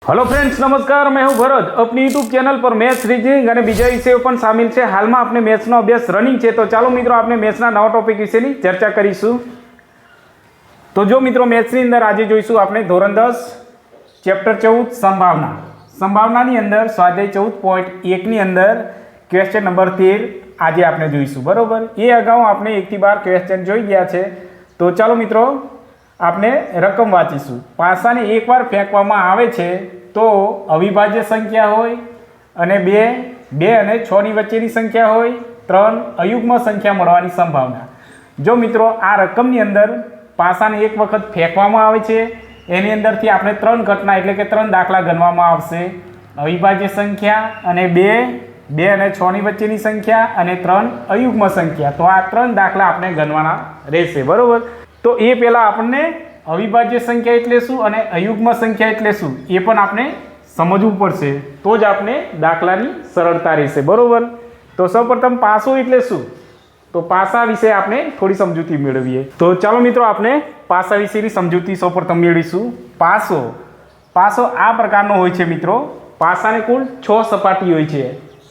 Hello friends, नमस्कार। मैं हूं भरत। अपनी यूट्यूब चैनल पर मैथ्स रीजनिंग और बीजा विषयों पण शामिल है। हाल में आपने मैथ्सनो अभ्यास रनिंग है, तो चलो मित्रों आपने मैथ्सना नवा टॉपिक विशेनी चर्चा करीशुं। तो जो मित्रों मैथ्सनी अंदर आज जोईशुं आपणे धोरण 10 चैप्टर 14 संभावना। संभावनानी अंदर स्वाध्याय 14.1 नी अंदर क्वेश्चन नंबर 13 आज आपणे जोईशुं। बरोबर, ये अगाऊ आपने 1 થી 12 क्वेश्चन जोई गया है। तो चलो मित्रों आपने रकम वाँचीशुं। पासाने एक बार फेंकवामां आवे छे तो अविभाज्य संख्या होय अने 2 અને 6 ની वच्चेनी संख्या होय, 3 अयुग्म संख्या मळवानी संभावना। जो मित्रों आ रकमनी अंदर पासाने एक वखत फेंकवामां आवे छे, एनी अंदरथी आपणे 3 घटना एटले के 3 दाखला गणवामां आवशे। अविभाज्य संख्या अने 2 અને 6 ની वच्चेनी संख्या अने 3 अयुग्म संख्या। तो आ 3 दाखला आपणे गणवाना रहेशे। बरोबर, तो ये पहला आपने अविभाज्य संख्या एटले शुं अने अयुग्म संख्या एटले शुं ए पण आपने समजવું પડશે, तो ज आपने दाखलानी सरलता रहेशे। बरोबर, तो सर्वप्रथम पासो एटले शुं, तो पासा विषे आपने थोड़ी समजूती मेळवीए। तो चलो मित्रों आपने पासा विशेनी समजूती सर्वप्रथम मेळवीशुं। पासो पासो आ प्रकारनो होय छे मित्रों। पासाने कुल 6 सपाटी होय छे।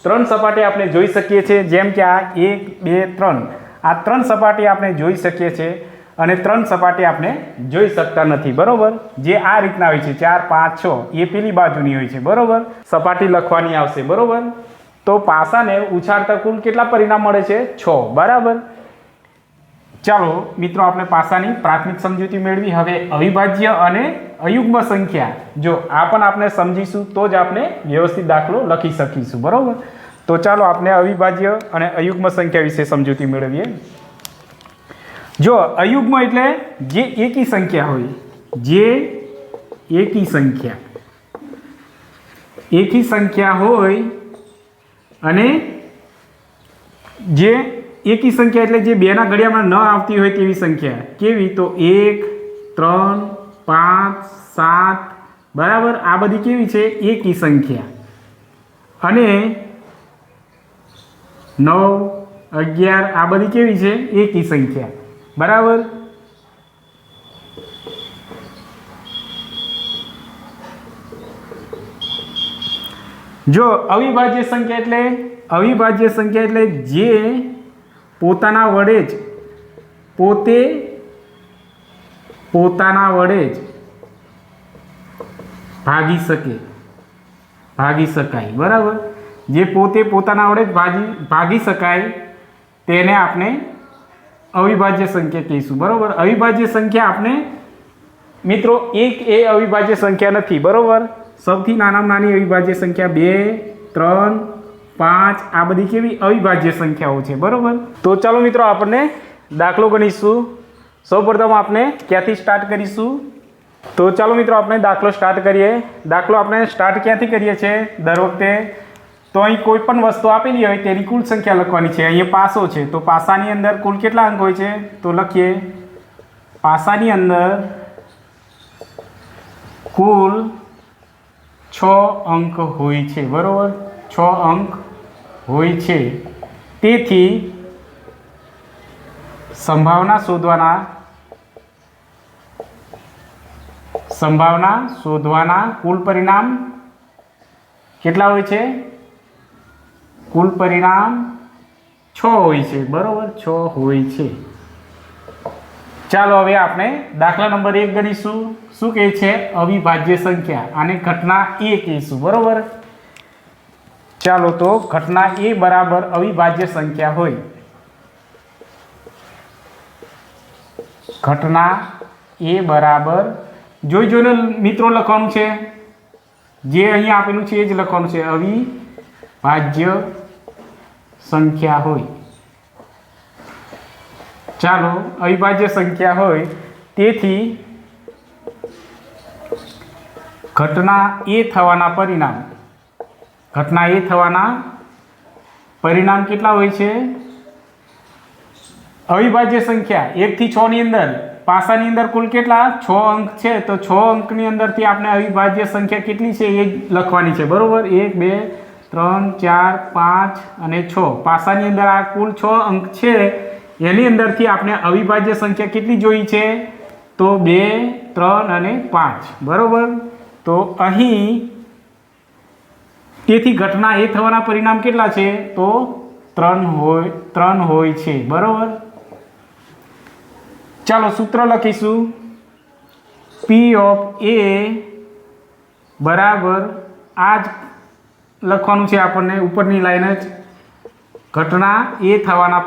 3 सपाटी आपने जोई शकीए छीए, जेम के आ 1 2 3 आ 3 सपाटी आपने जोई शकीए छीए અને 3 સપાટી આપણે જોઈ શકતા નથી। બરોબર, જે આ રીતના હોય છે 4 5 6 એ પેલી બાજુની હોય છે। બરોબર, સપાટી લખવાની આવશે। બરોબર, તો પાસાને ઉછાળતા કુલ કેટલા પરિણામ મળે છે? 6। બરાબર, ચાલો મિત્રો આપણે પાસાની પ્રાથમિક સમજૂતી મેળવી। હવે અવિભાજ્ય અને અયુગ્મ સંખ્યા, જો આ પણ આપણે સમજીશું તો જ આપણે વ્યવસ્થિત દાખલો લખી શકીશું। બરોબર, તો ચાલો આપણે અવિભાજ્ય અને અયુગ્મ સંખ્યા વિશે સમજૂતી મેળવીએ। जो अयुग्म एटले जे एकी संख्या होय, जे एकी संख्या होय अने जे एकी संख्या एटले जे बेना घड़ियामां न आवती होय तेवी संख्या। केवी? तो 1 3 5 7। बराबर, आ बधी केवी छे? एकी संख्या। अने 9 11 आ बधी केवी छे? एकी संख्या। बराबर, जो अविभाज्य संख्या एटले जे पोताना वडे ज भागी शकाय। बराबर, जे पोते पोताना वडे भागी शकाय तेने आपने अविभाज्य संख्या कहीशुं। बरोबर, अविभाज्य संख्या आपने मित्रों एक ए अविभाज्य संख्या नहीं। बरोबर, सौथी नानामां नानी अविभाज्य संख्या 2 3 5 आ बधी केवी अविभाज्य संख्याओ छे। बरोबर, तो चलो मित्रों आपने दाखलो गणीशुं। सर्वप्रथम आपने क्यांथी स्टार्ट करीशुं? तो चलो मित्रों आपने दाखलो स्टार्ट करिए। दाखलो आपने स्टार्ट क्यांथी करीए छे? दर वखते तो अहीं कोईपण वस्तु आपेली होय तेनी कुल संख्या लखवानी छे। अहीं पासो छे तो पासानी अंदर कुल केटला अंक होय छे? तो लखीए पासानी अंदर कुल 6 अंक होय छे। बरोबर, 6 अंक होय छे। तेथी संभावना शोधवाना कुल परिणाम केटला होय छे? कुल परिणाम 6 होय छे। बरोबर, 6 होय छे। चालो हवे आपणे दाखला नंबर 1 गणीशुं। शुं कहे छे? अविभाज्य संख्या, आने घटना ए कहीशुं। बरोबर, चालो तो घटना ए बराबर अविभाज्य संख्या होय। घटना ए बराबर जोई जोईने मित्रों लखवानुं छे, जे अहीं आपेલું છે એ જ લખવાનું છે। अविभाज्य संख्या होय। चालो अविभाज्य संख्या होय तेथी घटना ए थवाना परिणाम केटला होय छे? अविभाज्य संख्या 1 થી 6 ની अंदर पासानी अंदर कुल केटला? 6 अंक छे। तो 6 अंकनी अंदरथी आपणे अविभाज्य संख्या केटली छे ए लखवानी छे। बरोबर, 1 2 3 4 5 અને 6 પાસાની અંદર આ કુલ 6 અંક છે। એની અંદરથી આપણે અવિભાજ્ય સંખ્યા કેટલી જોઈ છે? તો 2 3 અને 5। બરોબર, તો અહીં તેથી ઘટના એ થવાના પરિણામ કેટલા છે? તો 3 હોય છે, બરોબર. ચાલો સૂત્ર લખીશું. પી ઓફ એ બરાબર આ જ લખવાનું છે આપણને, ઉપરની લાઈન જ. ઘટના એ થવાના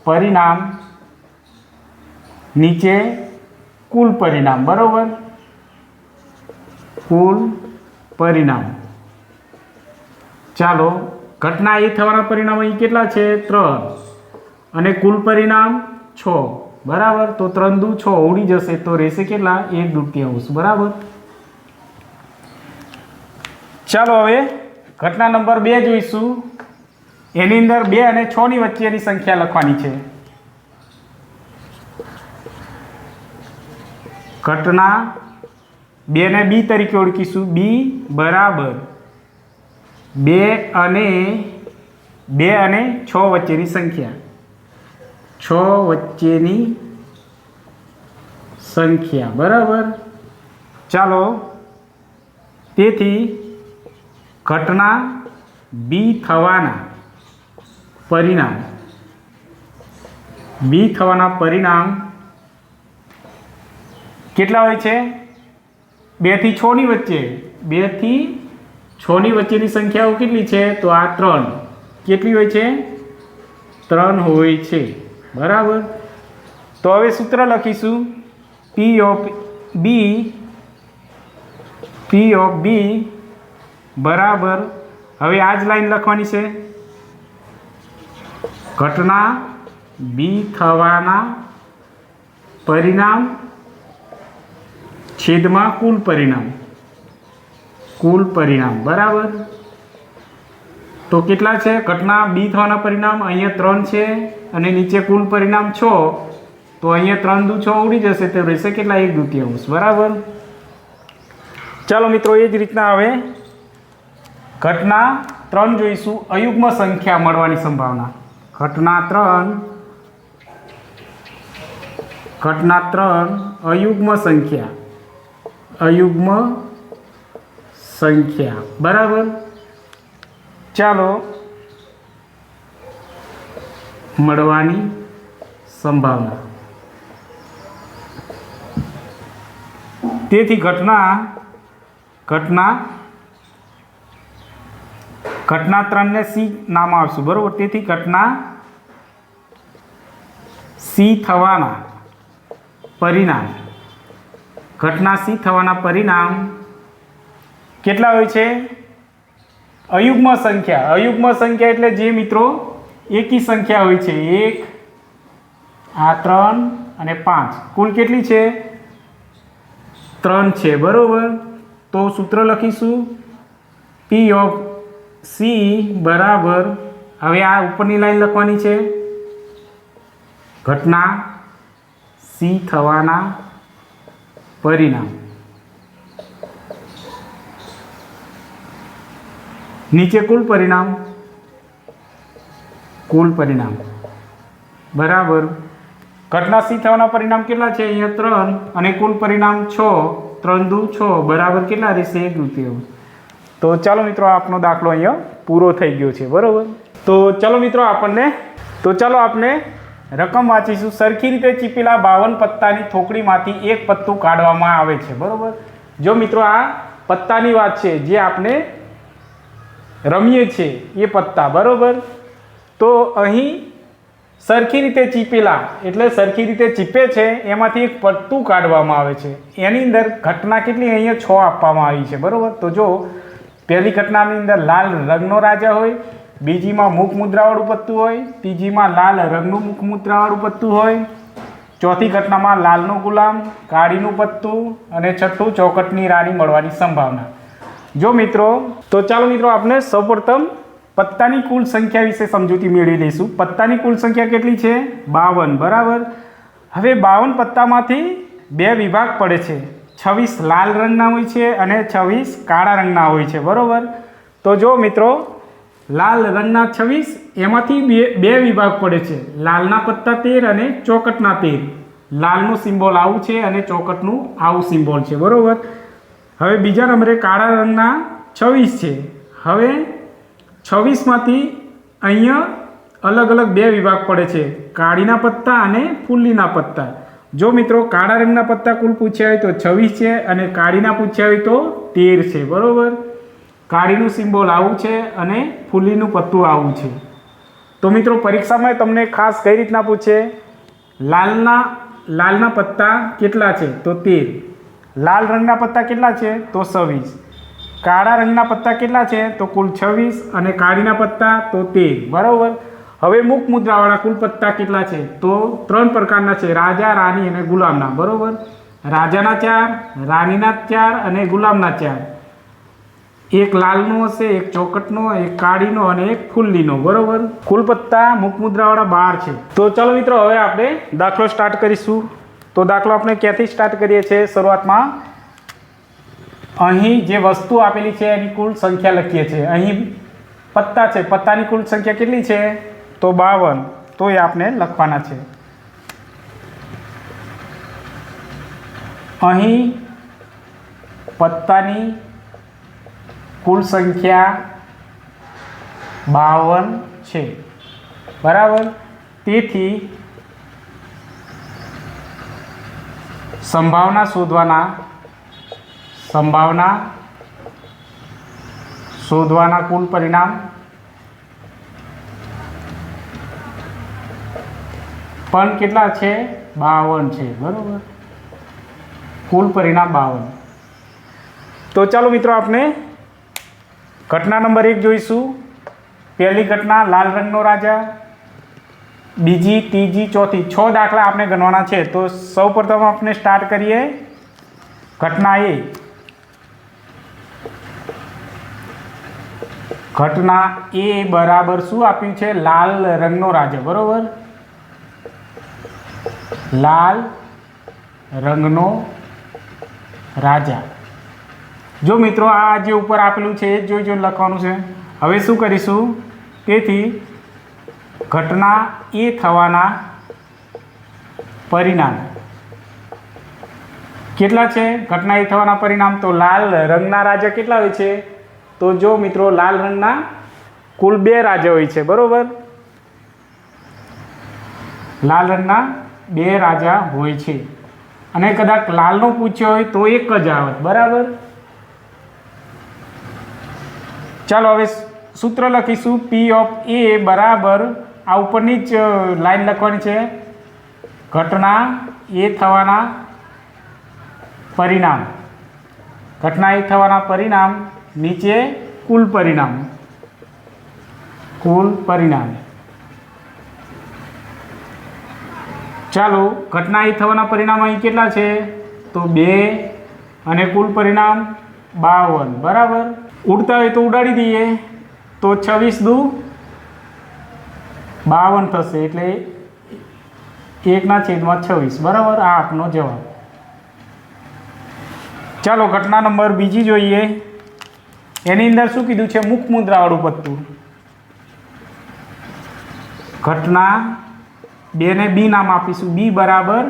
પરિણામ નીચે કુલ પરિણામ, બરોબર. કુલ પરિણામ. ચાલો ઘટના એ થવાના પરિણામ અહીં કેટલા છે? 3 અને કુલ પરિણામ 6, બરાબર. તો 3 દુ 6 ઉડી જશે તો રહેશે કેટલા? 1/2, બરાબર. ચાલો હવે ઘટના નંબર 2 જોઈશું. એની અંદર 2 અને 6 ની વચ્ચેની સંખ્યા લખવાની છે. ઘટના 2 ને બી તરીકે ઓળખીશું. બી બરાબર 2 અને 6 વચ્ચેની સંખ્યા. 6 વચ્ચેની સંખ્યા, બરાબર. ચાલો તેથી ઘટના બી થવાના પરિણામ કેટલા હોય છે? 2 થી 6 ની વચ્ચે. 2 થી 6 ની વચ્ચેની સંખ્યાઓ કેટલી છે? તો આ 3. કેટલી હોય છે? 3 હોય છે, બરાબર. તો હવે સૂત્ર લખીશું. પી ઓફ બી બરાબર, હવે આ જ લાઈન લખવાની છે. ઘટના બી થવાના પરિણામ છેદમાં કુલ પરિણામ, બરાબર. તો કેટલા છે? ઘટના બી થવાના પરિણામ અહીંયા 3 છે અને નીચે કુલ પરિણામ 6. તો અહીંયા 3 દુ 6 ઉડી જશે તો રહેશે કેટલા? 1/2, બરાબર. ચાલો મિત્રો એ જ રીતના હવે ઘટના 3 જોઈશું. અયુગ્મ સંખ્યા મળવાની સંભાવના. ઘટના 3 અયુગ્મ સંખ્યા, બરાબર. ચાલો મળવાની સંભાવના. તેથી ઘટના 3 ને સી નામ આપશું, બરોબર. તેથી ઘટના સી થવાના પરિણામ કેટલા હોય છે? અયુગ્મ સંખ્યા એટલે જે મિત્રો એકી સંખ્યા હોય છે. 1, આ 3 અને 5 કુલ કેટલી છે? 3 છે, બરોબર. તો સૂત્ર લખીશું. પી ઓફ સી બરાબર, હવે આ ઉપરની લાઈન લખવાની છે. ઘટના સી થવાના પરિણામ નીચે કુલ પરિણામ, બરાબર. ઘટના સી થવાના પરિણામ કેટલા છે? અહીંયા 3 અને કુલ પરિણામ 6. 3 દુ 6 બરાબર કેટલા રહેશે? 1/2. તો ચાલો મિત્રો આપનો દાખલો અહીંયા પૂરો થઈ ગયો છે, બરાબર. તો ચાલો મિત્રો આપણે રકમ વાંચીશું. સરખી રીતે ચીપેલા 52 પત્તાની થોકડીમાંથી એક પત્તું કાઢવામાં આવે છે, બરાબર. જો મિત્રો આ પત્તાની વાત છે જે આપણે રમીએ છીએ એ પત્તા, બરાબર. તો અહીં સરખી રીતે ચીપેલા એટલે સરખી રીતે ચીપે છે એમાંથી એક પત્તું કાઢવામાં આવે છે. એની અંદર ઘટના કેટલી? અહીંયા 6 આપવામાં આવી છે, બરાબર. તો જો પહેલી ઘટનાની અંદર લાલ રંગનો રાજા હોય, બીજીમાં મુખ મુદ્રાવાળું પત્તું હોય, ત્રીજીમાં લાલ રંગનું મુખ મુદ્રાવાળું પત્તું હોય, ચોથી ઘટનામાં લાલનો ગુલામ, કાળીનું પત્તું અને છઠ્ઠું ચોકટની રાણી મળવાની સંભાવના. જો મિત્રો તો ચાલો મિત્રો આપણે સૌપ્રથમ પત્તાની કુલ સંખ્યા વિશે સમજૂતી મેળવી લઈશું. પત્તાની કુલ સંખ્યા કેટલી છે? 52, બરાબર. હવે 52 પત્તામાંથી 2 વિભાગ પડે છે. 26 લાલ રંગના હોય છે અને 26 કાળા રંગના હોય છે, બરાબર. તો જો મિત્રો લાલ રંગના 26 એમાંથી 2 વિભાગ પડે છે. લાલના પત્તા 13 અને ચોકટના 13. લાલનું સિમ્બોલ આવું છે અને ચોકટનું આવું સિમ્બોલ છે, બરાબર. હવે બીજા નંબરે કાળા રંગના 26 છે. હવે 26માંથી અહીંયા અલગ અલગ બે વિભાગ પડે છે, કાળીના પત્તા અને ફૂલીના પત્તા. જો મિત્રો કાળા રંગના પત્તા કુલ પૂછ્યા હોય તો 26 છે અને કાળીના પૂછ્યા હોય તો 13 છે, બરાબર. કાળીનું સિમ્બોલ આવું છે અને ફૂલીનું પત્તું આવું છે. તો મિત્રો પરીક્ષામાં તમને ખાસ કઈ રીતના પૂછે, લાલના પત્તા કેટલા છે તો 13, લાલ રંગના પત્તા કેટલા છે તો 26, કાળા રંગના પત્તા કેટલા છે તો કુલ 26 અને કાળીના પત્તા તો 13, બરાબર. હવે મુખ મુદ્રાવાળા કુલ પત્તા કેટલા છે તો 3 પ્રકારના છે, રાજા, રાણી અને ગુલામના, બરાબર. રાજાના 4, રાણીના 4 અને ગુલામના 4. એક લાલનો હશે, એક ચોકટનો, એક કાળીનો અને એક ફૂલીનો, બરાબર. કુલ પત્તા મુખ મુદ્રાવાળા 12 છે. તો ચાલો મિત્રો હવે આપણે દાખલો સ્ટાર્ટ કરીશું. તો દાખલો આપણે ક્યાંથી સ્ટાર્ટ કરીએ છીએ? શરૂઆતમાં અહીં જે વસ્તુ આપેલી છે એની કુલ સંખ્યા લખીએ છીએ. અહીં પત્તા છે, પત્તાની કુલ સંખ્યા કેટલી છે તો 52, તો એ આપણે લખવાના છે. અહીં પત્તાની કુલ સંખ્યા 52 છે, બરાબર. તેથી સંભાવના શોધવાના કુલ પરિણામ પણ કેટલા છે? 52 છે, બરાબર. કુલ પરિણામ 52. તો ચાલો મિત્રો આપણે ઘટના નંબર 1 જોઈશું. પહેલી ઘટના લાલ રંગનો રાજા, બીજી, ત્રીજી, ચોથી, 6 દાખલા આપણે ગણવાના છે. તો સૌપ્રથમ આપણે સ્ટાર્ટ કરીએ ઘટના એ. ઘટના એ બરાબર શું આપ્યું છે? લાલ રંગનો રાજા, બરોબર. લાલ રંગનો રાજા. જો મિત્રો આ જે ઉપર આપેલું છે એ જોઈ જોઈને લખવાનું છે. હવે શું કરીશું? તેથી ઘટના એ થવાના પરિણામ કેટલા છે? ઘટના એ થવાના પરિણામ તો લાલ રંગના રાજા કેટલા હોય છે? તો જો મિત્રો લાલ રંગના કુલ 2 રાજા હોય છે, બરોબર. લાલ રંગના 2 રાજા હોય છે અને કદાચ લાલનો પૂછ્યો હોય તો એક જ આવત, બરાબર. ચાલો હવે સૂત્ર લખીશું. પી ઓફ એ બરાબર આ ઉપરની જ લાઈન લખવાની છે. ઘટના એ થવાના પરિણામ, ઘટના એ થવાના પરિણામ નીચે કુલ પરિણામ, કુલ પરિણામ. ચાલો ઘટના એ થવાના પરિણામ અહીં કેટલા છે? તો 2 અને કુલ પરિણામ 52, બરાબર. ઉડતા હોય તો ઉડાડી દઈએ તો 26 દુ 52 થશે, એટલે 1/26, બરાબર. આ આપનો જવાબ. ચાલો ઘટના નંબર બીજી જોઈએ. એની અંદર શું કીધું છે? મુખ મુદ્રાવાળું પત્તું. ઘટના 2 ને બી નામ આપીશું. બી બરાબર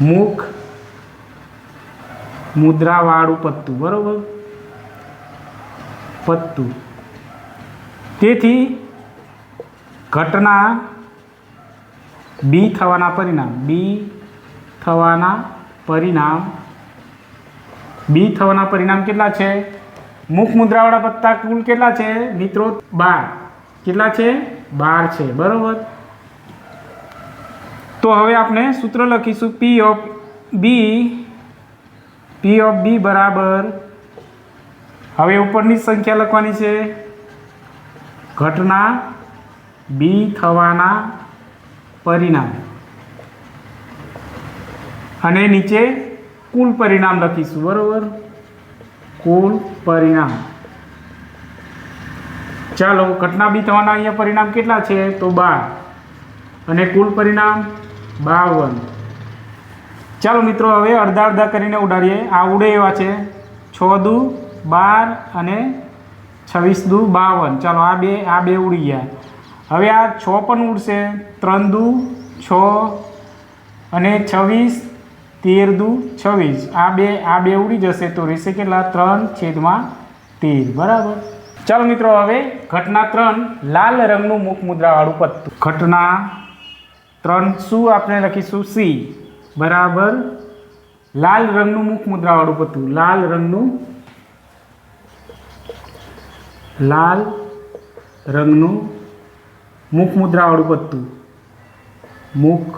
મુખ મુદ્રાવાળું પત્તું, બરોબર. પત્તું. તેથી ઘટના બી થવાના પરિણામ, બી થવાના પરિણામ કેટલા છે? મુખ મુદ્રાવાળા પત્તા કુલ કેટલા છે મિત્રો? 12. કેટલા છે? 12 છે, બરોબર. તો હવે આપણે સૂત્ર લખીશું. પી ઓફ બી બરાબર, હવે ઉપરની સંખ્યા લખવાની છે. ઘટના બી થવાના પરિણામ અને નીચે કુલ પરિણામ લખીશું, બરોબર. કુલ પરિણામ. ચાલો ઘટના બી થવાના અહીંયા પરિણામ કેટલા છે? તો 12 અને કુલ પરિણામ 52. ચાલો મિત્રો હવે અડધા અડધા કરીને ઉડાડીએ. આ ઉડે એવા છે. 6 દુ 12 અને 26 દુ 52. ચાલો આ બે ઉડી ગયા. હવે આ 6 પણ ઉડશે. 3 દુ 6 અને 26, 13 દુ 26, આ બે ઉડી જશે તો રહેશે કેટલા? 3/13. બરાબર. ચાલો મિત્રો, હવે ઘટના 3 લાલ રંગનું મુખ મુદ્રાવાળું પત્તું. ઘટના 3 શું આપણે લખીશું? સી બરાબર લાલ રંગનું મુખ મુદ્રાવાળું પત્તું. લાલ રંગનું મુખ મુદ્રાવાળું પત્તું. મુખ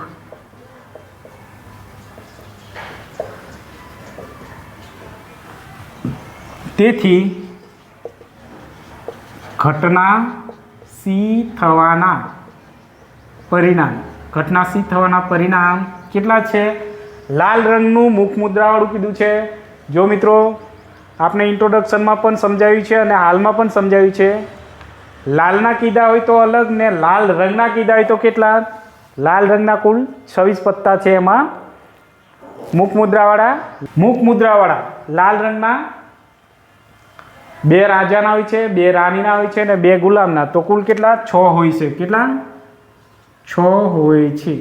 તેથી ઘટના સી થવાના પરિણામ કેટલા છે? લાલ રંગનું મુખ મુદ્રાવાળું કીધું છે. જો મિત્રો, આપણે ઇન્ટ્રોડક્શનમાં પણ સમજાવ્યું છે અને હાલમાં પણ સમજાવ્યું છે. લાલના કીધા હોય તો અલગ ને લાલ રંગના કીધા હોય તો કેટલા? લાલ રંગના કુલ 26 પત્તા છે. એમાં મુખ મુદ્રાવાળા લાલ રંગના 2 રાજાના હોય છે, 2 રાણીના હોય છે અને 2 ગુલામના. તો કુલ કેટલા? 6 હોય છે. કેટલા? 6 હોય છે.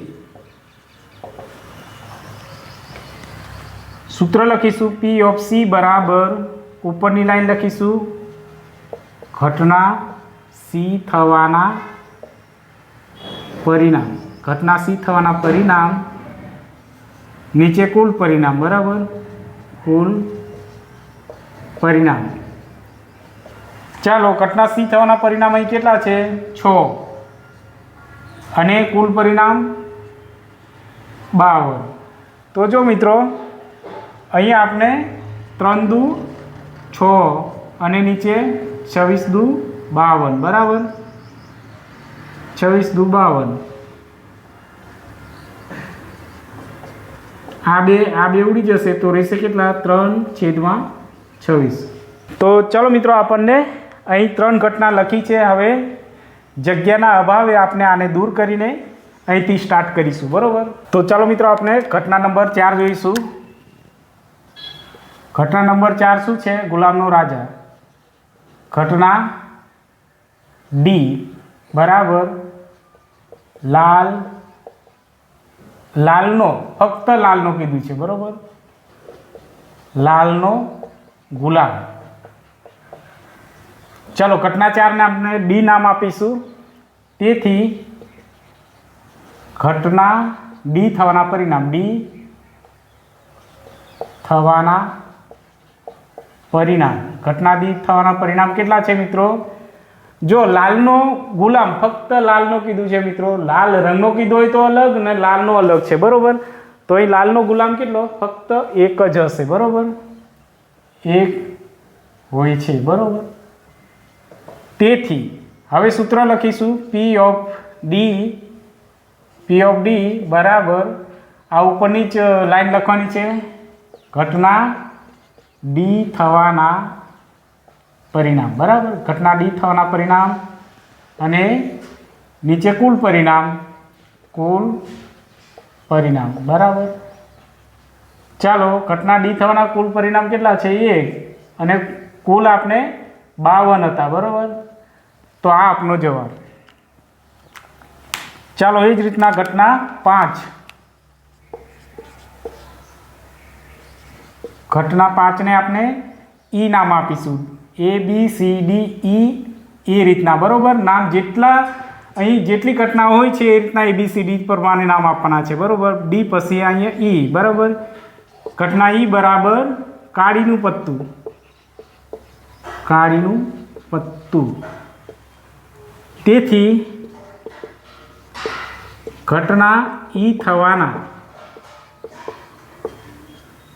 સૂત્ર લખીશું P of C બરાબર ઉપરની લાઈન લખીશું ઘટના સી થવાના પરિણામ નીચે કુલ પરિણામ. બરાબર, કુલ પરિણામ. ચાલો, ઘટના સી થવાના પરિણામ અહીં કેટલા છે? 6 અને કુલ પરિણામ 52. તો જો મિત્રો, અહીંયા આપણે 3 દુ 6 અને નીચે 26 દુ 52. બરાબર, 26 દુ 52. આ બે ઉડી જશે તો રહેશે કેટલા? 3/26. તો ચાલો મિત્રો, આપણને અહીં 3 ઘટના લખી છે. હવે જગ્યાના અભાવે આપણે આને દૂર કરીને અહીંથી સ્ટાર્ટ કરીશું. બરાબર. તો ચાલો મિત્રો, આપણે ઘટના નંબર 4 જોઈશું. ઘટના નંબર 4 શું છે? ગુલામનો રાજા. ઘટના ડી બરાબર ફક્ત લાલનો કીધું છે. બરાબર, લાલનો ગુલામ. ચાલો, ઘટના 4 ને આપણે ડી નામ આપીશું. તેથી ઘટના ડી થવાના પરિણામ ઘટના ડી થવાના પરિણામ કેટલા છે મિત્રો? જો લાલનો ગુલામ ફક્ત લાલનો કીધું છે મિત્રો. લાલ રંગનો કીધો હોય તો અલગ ને લાલનો અલગ છે. બરોબર, તો અહીં લાલનો ગુલામ કેટલો? ફક્ત 1 જ હશે. બરોબર, 1 હોય છે. બરોબર, તેથી હવે સૂત્ર લખીશું P of D બરાબર આ ઉપરની જ લાઈન લખવાની છે. ઘટના ડી થવાના પરિણામ. બરાબર, ઘટના ડી થવાના પરિણામ અને નીચે કુલ પરિણામ. બરાબર, ચાલો, ઘટના ડી થવાના કુલ પરિણામ કેટલા છે? 1 અને કુલ આપણે 52 હતા. બરાબર, તો આ આપનો જવાબ. ચાલો, એ જ રીતના ઘટના 5. ઘટના 5 ને આપણે ઈ નામ આપીશું. ABCD E એ રીતના. બરોબર, નામ અહીં જેટલી ઘટના હોય છે એ રીતના ABCD પ્રમાણે નામ આપવાના છે. બરોબર, ડી પછી અહીંયા ઈ. બરાબર, ઘટના ઈ બરાબર કાળીનું પત્તું. તેથી ઘટના ઈ થવાના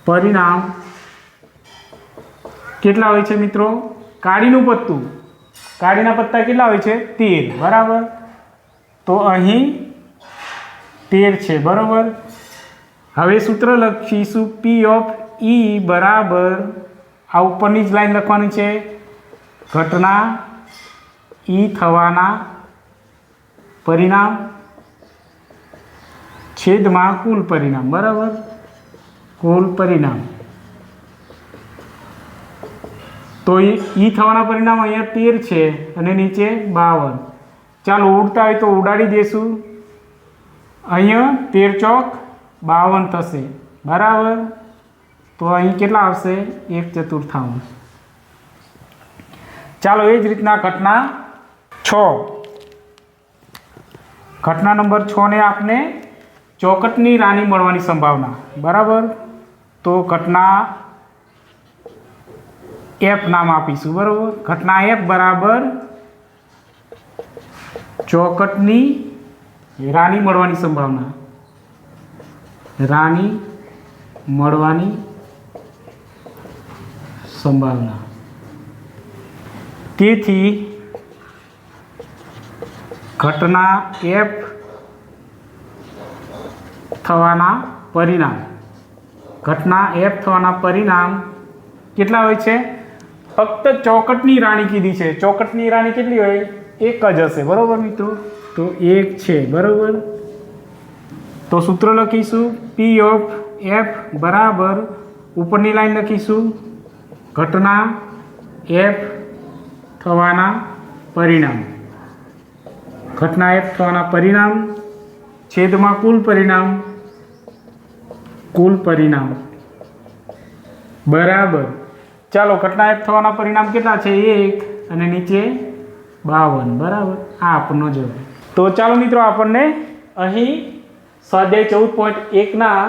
પરિણામ કેટલા હોય છે મિત્રો? કાળીનું પત્તું, કાળીના પત્તા કેટલા હોય છે? 13. બરાબર, તો અહીં 13 છે. બરાબર, હવે સૂત્ર લખીશું P of E બરાબર આ ઉપરની જ લાઈન લખવાની છે. ઘટના ઈ થવાના પરિણામ છેદમાં કુલ પરિણામ. બરાબર, કુલ પરિણામ. તો ઈ થવાના પરિણામ અહીંયા 13 છે અને નીચે 52. ચાલો, ઉડતા હોય તો ઉડાડી દેશું. અહીંયા 13 ચોક 52 થશે બરાબર. તો અહીં કેટલા આવશે 1/4. ચાલો એ જ રીતના ઘટના 6. ઘટના નંબર 6 ને આપણે ચોકટની રાણી મળવાની સંભાવના બરાબર. તો ઘટના એફ નામ આપીશું બરાબર. ઘટના એફ બરાબર ચોકટની રાણી મળવાની સંભાવના, રાણી મળવાની સંભાવના. તેથી ઘટના એફ થવાના પરિણામ, ઘટના એફ થવાના પરિણામ કેટલા હોય છે? ફક્ત ચોકટની રાણી કીધી છે. ચોકટની રાણી કેટલી હોય? એક જ હશે બરાબર મિત્રો. તો 1 છે બરાબર. તો સૂત્ર લખીશું પી ઓફ એફ બરાબર ઉપરની લાઈન લખીશું ઘટના એફ થવાના પરિણામ, ઘટના એફ થવાના પરિણામ છેદમાં કુલ પરિણામ, કુલ પરિણામ બરાબર. ચાલો ઘટના એફ થવાના પરિણામ કેટલા છે? 1 અને નીચે 52 બરાબર. આ આપણનો જવાબ. તો ચાલો મિત્રો આપણને અહીં સ્વાધ્યાય 14.1ના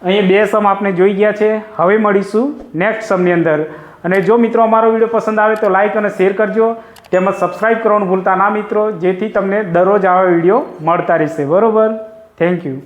અહીં 2 સમ આપણે જોઈ ગયા છે. હવે મળીશું નેક્સ્ટ સમની અંદર. અને જો મિત્રો અમારો વિડીયો પસંદ આવે તો લાઈક અને શેર કરજો, તેમજ સબસ્ક્રાઈબ કરવાનું ભૂલતા ના મિત્રો, જેથી તમને દરરોજ આવા વિડીયો મળતા રહેશે બરાબર. Thank you.